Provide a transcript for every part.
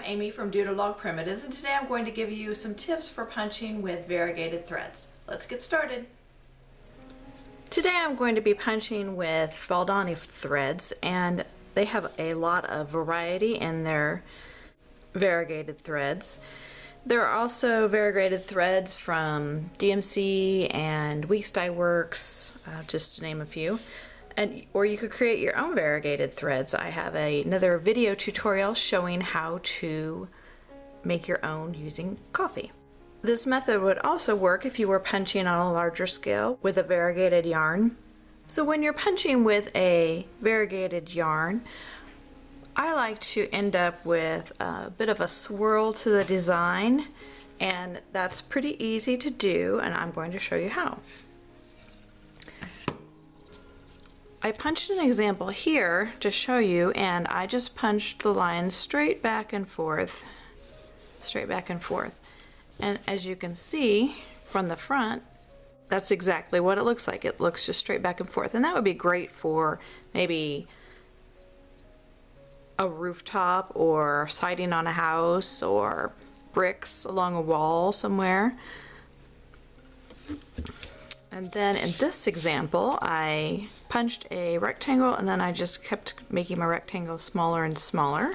Amy from Doodlelog Primitives, and today I'm going to give you some tips for punching with variegated threads. Let's get started. Today I'm going to be punching with Valdani threads, and they have a lot of variety in their variegated threads. There are also variegated threads from DMC and Weeks Dye Works, just to name a few. Or you could create your own variegated threads. I have another video tutorial showing how to make your own using coffee. This method would also work if you were punching on a larger scale with a variegated yarn. So when you're punching with a variegated yarn, I like to end up with a bit of a swirl to the design, and that's pretty easy to do, and I'm going to show you how. I punched an example here to show you, and I just punched the lines straight back and forth, and as you can see from the front, that's exactly what it looks like. It looks just straight back and forth, and that would be great for maybe a rooftop or siding on a house or bricks along a wall somewhere. And then in this example, I punched a rectangle, and then I just kept making my rectangle smaller and smaller.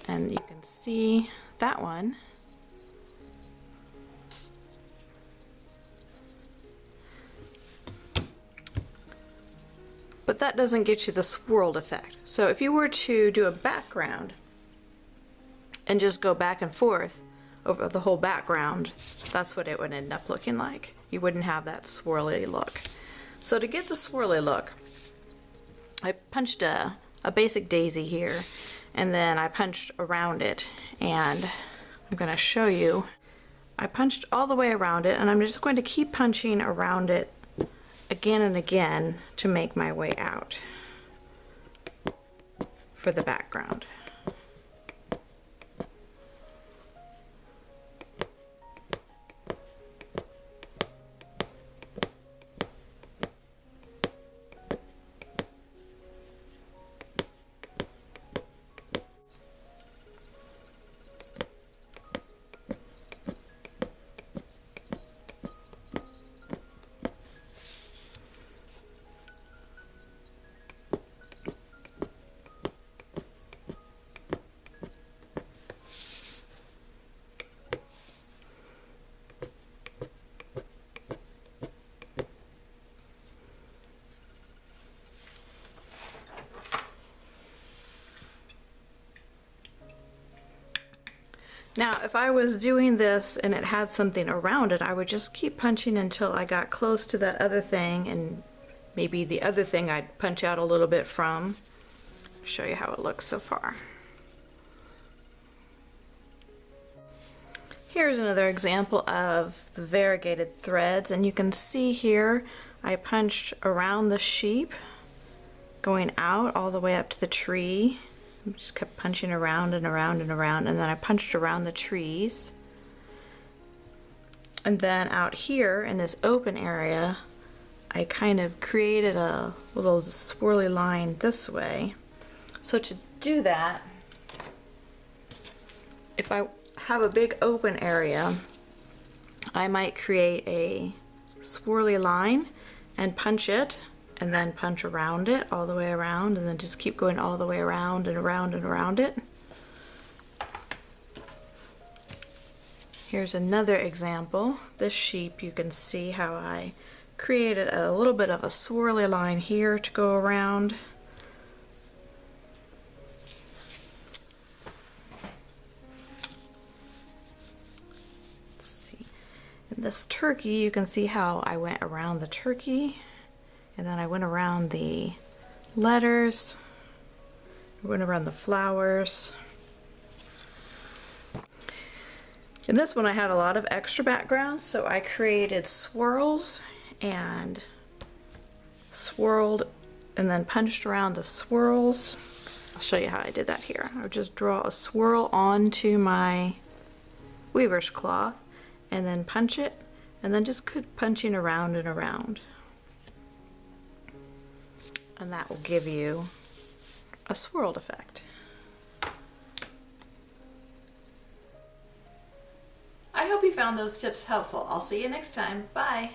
And you can see that one. But that doesn't get you the swirled effect. So if you were to do a background and just go back and forth over the whole background, that's what it would end up looking like. You wouldn't have that swirly look. So to get the swirly look, I punched a basic daisy here, and then I punched around it, and I'm going to show you. I punched all the way around it, and I'm just going to keep punching around it again and again to make my way out for the background. Now, if I was doing this and it had something around it, I would just keep punching until I got close to that other thing, and maybe the other thing I'd punch out a little bit from. I'll show you how it looks so far. Here's another example of the variegated threads, and you can see here I punched around the sheep, going out all the way up to the tree. I just kept punching around and around and around, and then I punched around the trees. And then out here in this open area, I kind of created a little swirly line this way. So to do that, if I have a big open area, I might create a swirly line and punch it, and then punch around it all the way around, and then just keep going all the way around and around and around it. Here's another example. This sheep, you can see how I created a little bit of a swirly line here to go around. Let's see. In this turkey, you can see how I went around the turkey. And then I went around the letters, I went around the flowers. In this one I had a lot of extra backgrounds, so I created swirls and swirled and then punched around the swirls. I'll show you how I did that here. I would just draw a swirl onto my weaver's cloth and then punch it, and then just keep punching around and around. And that will give you a swirled effect. you found those tips helpful. I'll see you next time. Bye.